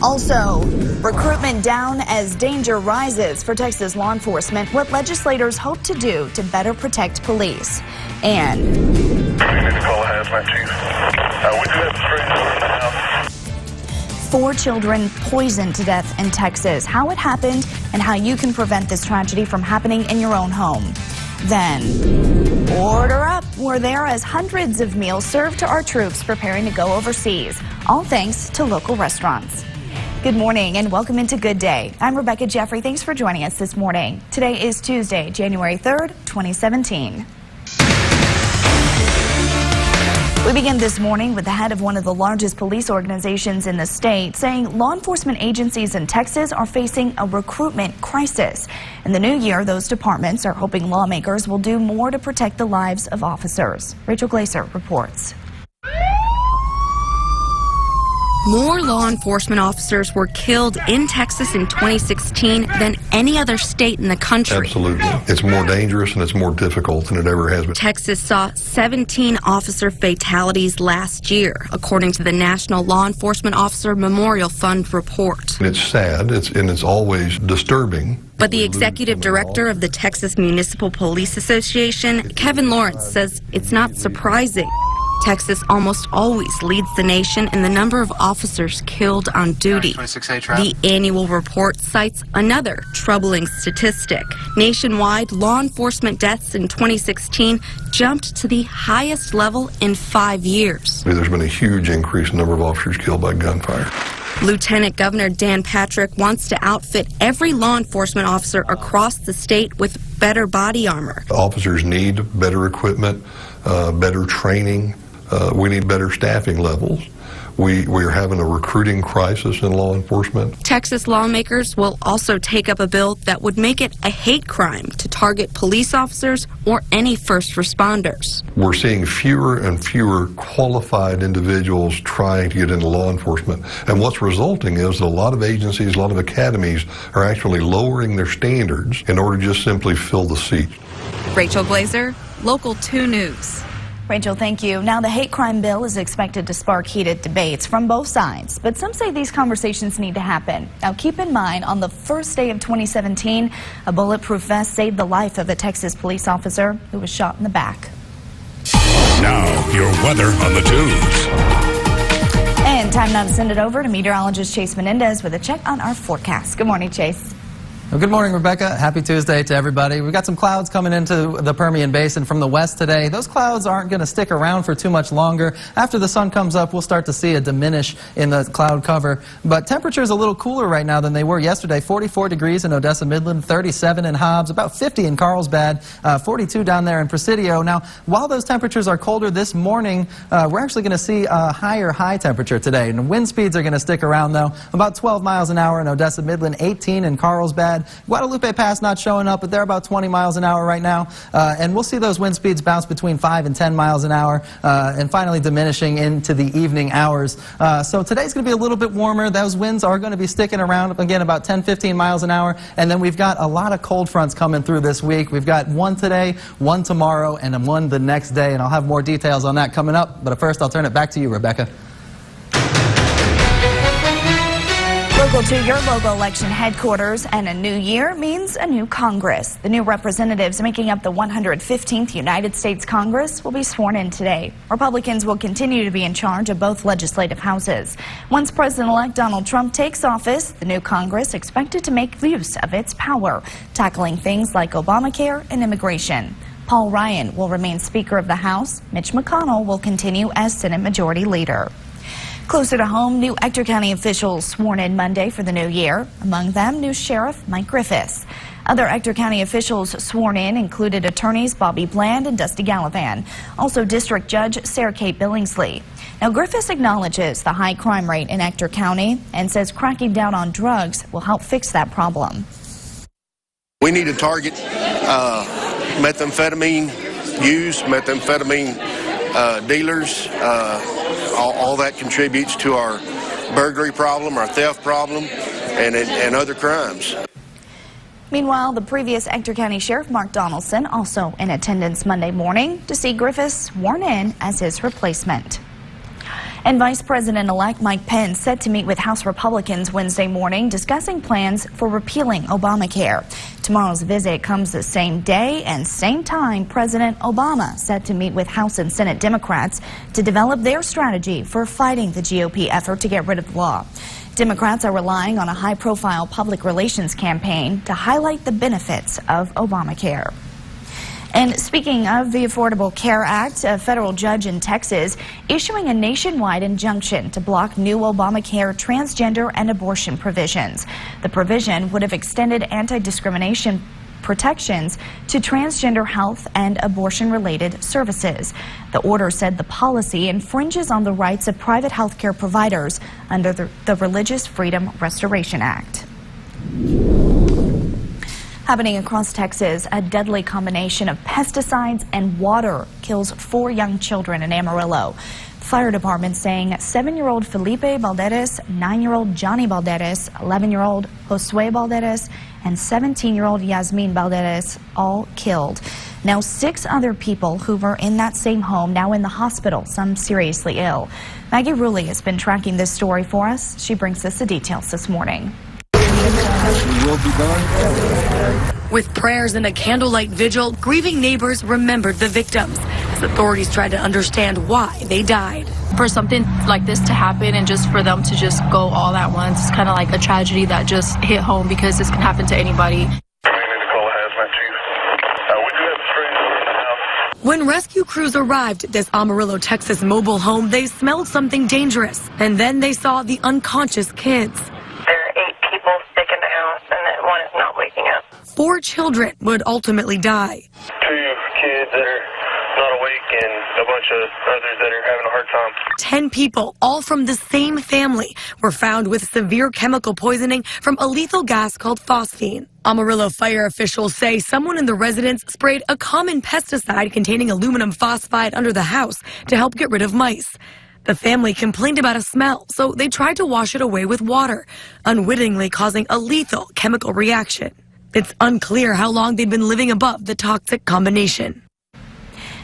Also, recruitment down as danger rises for Texas law enforcement, what legislators hope to do to better protect police. And We need to call a hazmat chief. We do have a stranger in the house. 4 children poisoned to death in Texas. How it happened and how you can prevent this tragedy from happening in your own home. Then, order up. We're there as hundreds of meals served to our troops preparing to go overseas, all thanks to local restaurants. Good morning and welcome into Good Day. I'm Rebecca Jeffrey. Thanks for joining us this morning. Today is Tuesday, January 3rd, 2017. We begin this morning with the head of one of the largest police organizations in the state saying law enforcement agencies in Texas are facing a recruitment crisis. In the new year, those departments are hoping lawmakers will do more to protect the lives of officers. Rachel Glaser reports. More law enforcement officers were killed in Texas in 2016 than any other state in the country. Absolutely. It's more dangerous and it's more difficult than it ever has been. Texas saw 17 officer fatalities last year, according to the National Law Enforcement Officer Memorial Fund report. And it's sad, it's always disturbing. But the executive director of the Texas Municipal Police Association, Kevin Lawrence, says it's not surprising. Texas almost always leads the nation in the number of officers killed on duty. The annual report cites another troubling statistic. Nationwide, law enforcement deaths in 2016 jumped to the highest level in 5 years. There's been a huge increase in the number of officers killed by gunfire. Lieutenant Governor Dan Patrick wants to outfit every law enforcement officer across the state with better body armor. Officers need better equipment, better training. We need better staffing levels. We are having a recruiting crisis in law enforcement. Texas lawmakers will also take up a bill that would make it a hate crime to target police officers or any first responders. We're seeing fewer and fewer qualified individuals trying to get into law enforcement. And what's resulting is that a lot of agencies, a lot of academies are actually lowering their standards in order to just simply fill the seat. Rachel Glaser, Local 2 News. Rachel, thank you. Now, the hate crime bill is expected to spark heated debates from both sides, but some say these conversations need to happen. Now, keep in mind, on the first day of 2017, a bulletproof vest saved the life of a Texas police officer who was shot in the back. Now, your weather on the Tubes. And time now to send it over to meteorologist Chase Menendez with a check on our forecast. Good morning, Chase. Well, good morning, Rebecca. Happy Tuesday to everybody. We've got some clouds coming into the Permian Basin from the west today. Those clouds aren't going to stick around for too much longer. After the sun comes up, we'll start to see a diminish in the cloud cover. But temperatures a little cooler right now than they were yesterday. 44 degrees in Odessa, Midland, 37 in Hobbs, about 50 in Carlsbad, 42 down there in Presidio. Now, while those temperatures are colder this morning, we're actually going to see a higher high temperature today. And wind speeds are going to stick around, though. About 12 miles an hour in Odessa, Midland, 18 in Carlsbad. Guadalupe Pass not showing up, but they're about 20 miles an hour right now. And we'll see those wind speeds bounce between 5 and 10 miles an hour, and finally diminishing into the evening hours. So today's going to be a little bit warmer. Those winds are going to be sticking around, again, about 10, 15 miles an hour. And then we've got a lot of cold fronts coming through this week. We've got one today, one tomorrow, and one the next day. And I'll have more details on that coming up. But first, I'll turn it back to you, Rebecca. Local to your local election headquarters, and a new year means a new Congress. The new representatives making up the 115th United States Congress will be sworn in today. Republicans will continue to be in charge of both legislative houses. Once President-elect Donald Trump takes office, the new Congress expected to make use of its power, tackling things like Obamacare and immigration. Paul Ryan will remain Speaker of the House. Mitch McConnell will continue as Senate Majority Leader. Closer to home, new Ector County officials sworn in Monday for the new year. Among them, new Sheriff Mike Griffiths. Other Ector County officials sworn in included attorneys Bobby Bland and Dusty Gallivan. Also, District Judge Sarah Kate Billingsley. Now, Griffiths acknowledges the high crime rate in Ector County and says cracking down on drugs will help fix that problem. We need to target methamphetamine use, methamphetamine dealers. All that contributes to our burglary problem, our theft problem, and other crimes. Meanwhile, the previous Ector County Sheriff Mark Donaldson also in attendance Monday morning to see Griffiths sworn in as his replacement. And Vice President-elect Mike Pence set to meet with House Republicans Wednesday morning discussing plans for repealing Obamacare. Tomorrow's visit comes the same day and same time President Obama set to meet with House and Senate Democrats to develop their strategy for fighting the GOP effort to get rid of the law. Democrats are relying on a high-profile public relations campaign to highlight the benefits of Obamacare. And speaking of the Affordable Care Act, a federal judge in Texas issuing a nationwide injunction to block new Obamacare transgender and abortion provisions. The provision would have extended anti-discrimination protections to transgender health and abortion-related services. The order said the policy infringes on the rights of private health care providers under the Religious Freedom Restoration Act. Happening across Texas, a deadly combination of pesticides and water kills 4 young children in Amarillo. The fire department saying 7-year-old Felipe Balderas, 9-year-old Johnny Balderas, 11-year-old Josue Balderas, and 17-year-old Yasmin Balderas all killed. Now 6 other people who were in that same home now in the hospital, some seriously ill. Maggie Rulli has been tracking this story for us. She brings us the details this morning. With prayers and a candlelight vigil, grieving neighbors remembered the victims as authorities tried to understand why they died. For something like this to happen and just for them to just go all at once, it's kind of like a tragedy that just hit home because this can happen to anybody. When rescue crews arrived at this Amarillo, Texas mobile home, they smelled something dangerous, and then they saw the unconscious kids. 4 children would ultimately die. 2 kids that are not awake and a bunch of others that are having a hard time. 10 people, all from the same family, were found with severe chemical poisoning from a lethal gas called phosphine. Amarillo fire officials say someone in the residence sprayed a common pesticide containing aluminum phosphide under the house to help get rid of mice. The family complained about a smell, so they tried to wash it away with water, unwittingly causing a lethal chemical reaction. It's unclear how long they'd been living above the toxic combination.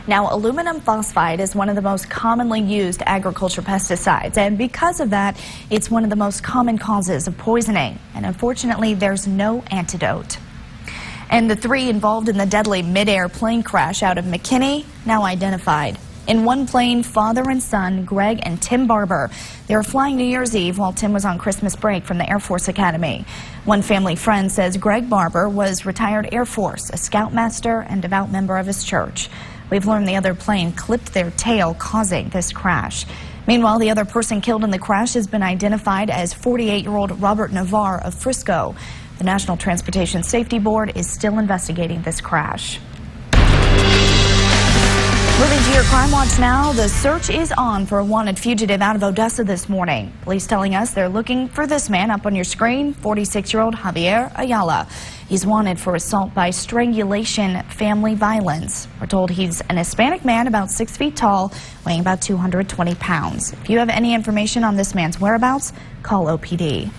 Now, aluminum phosphide is one of the most commonly used agriculture pesticides, and because of that, it's one of the most common causes of poisoning. And unfortunately, there's no antidote. And the 3 involved in the deadly mid-air plane crash out of McKinney, now identified. In one plane, father and son, Greg and Tim Barber. They were flying New Year's Eve while Tim was on Christmas break from the Air Force Academy. One family friend says Greg Barber was retired Air Force, a scoutmaster and devout member of his church. We've learned the other plane clipped their tail, causing this crash. Meanwhile, the other person killed in the crash has been identified as 48-year-old Robert Navarre of Frisco. The National Transportation Safety Board is still investigating this crash. Moving to your Crime Watch now, the search is on for a wanted fugitive out of Odessa this morning. Police telling us they're looking for this man up on your screen, 46-year-old Javier Ayala. He's wanted for assault by strangulation, family violence. We're told he's an Hispanic man about 6 feet tall, weighing about 220 pounds. If you have any information on this man's whereabouts, call OPD.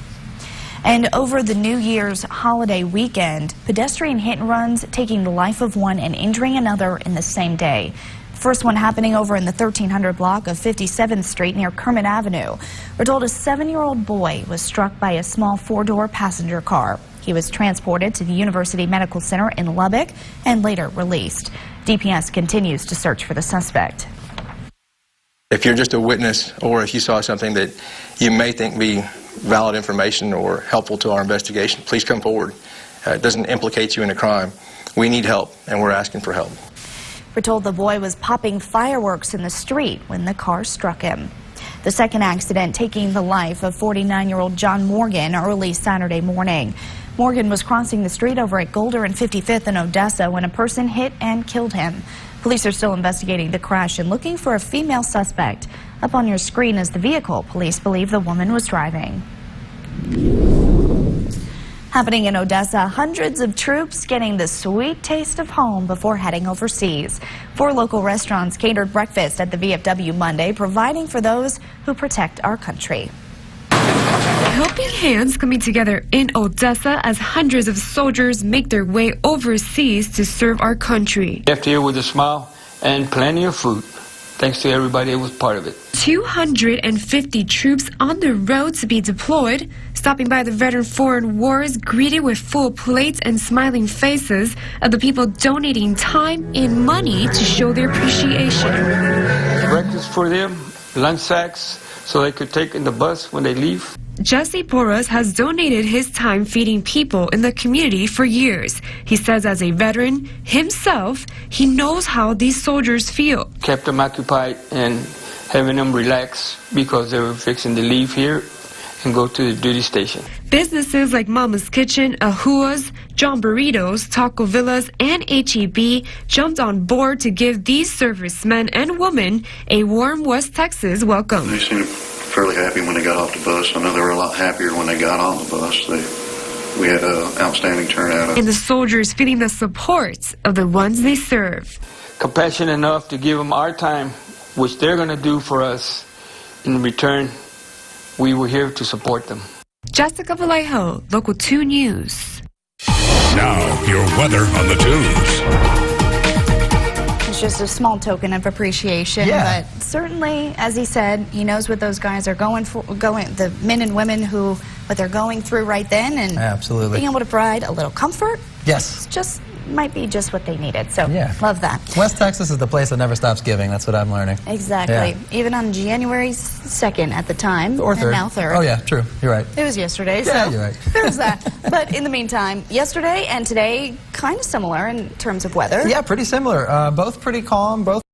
And over the New Year's holiday weekend, pedestrian hit and runs taking the life of one and injuring another in the same day. First one happening over in the 1300 block of 57th Street near Kermit Avenue. We're told a 7-year-old boy was struck by a small 4-door passenger car. He was transported to the University Medical Center in Lubbock and later released. DPS continues to search for the suspect. If you're just a witness or if you saw something that you may think be valid information or helpful to our investigation, please come forward. It doesn't implicate you in a crime. We need help, and we're asking for help. We're told the boy was popping fireworks in the street when the car struck him. The second accident taking the life of 49-year-old John Morgan early Saturday morning. Morgan was crossing the street over at Golder and 55th in Odessa when a person hit and killed him. Police are still investigating the crash and looking for a female suspect. Up on your screen is the vehicle police believe the woman was driving. Happening in Odessa, hundreds of troops getting the sweet taste of home before heading overseas. 4 local restaurants catered breakfast at the VFW Monday, providing for those who protect our country. Helping hands coming together in Odessa as hundreds of soldiers make their way overseas to serve our country. Left here with a smile and plenty of food. thanks to everybody that was part of it. 250 troops on the road to be deployed. Stopping by the veteran foreign wars, greeted with full plates and smiling faces of the people donating time and money to show their appreciation. Breakfast for them, lunch sacks, so they could take in the bus when they leave. Jesse Porras has donated his time feeding people in the community for years. He says as a veteran himself, he knows how these soldiers feel. Kept them occupied and having them relax because they were fixing to leave here and go to the duty station. Businesses like Mama's Kitchen, Ahua's, John Burritos, Taco Villas, and HEB jumped on board to give these servicemen and women a warm West Texas welcome. They seemed fairly happy when they got off the bus. I know they were a lot happier when they got on the bus. We had an outstanding turnout. And the soldiers feeling the support of the ones they serve. Compassionate enough to give them our time, which they're going to do for us. In return, we were here to support them. Jessica Vallejo, Local 2 News. Now, your weather on the 2s. It's just a small token of appreciation, but certainly, as he said, he knows what those guys are the men and women what they're going through right then, and absolutely being able to provide a little comfort. Yes. Might be just what they needed. So, love that. West Texas is the place that never stops giving. That's what I'm learning. Exactly. Yeah. Even on January 2nd at the time. Or 3rd. And now 3rd. Oh, yeah, true. You're right. It was yesterday. Yeah, so you're right. There's that. But in the meantime, yesterday and today, kind of similar in terms of weather. Yeah, pretty similar. Both pretty calm. Both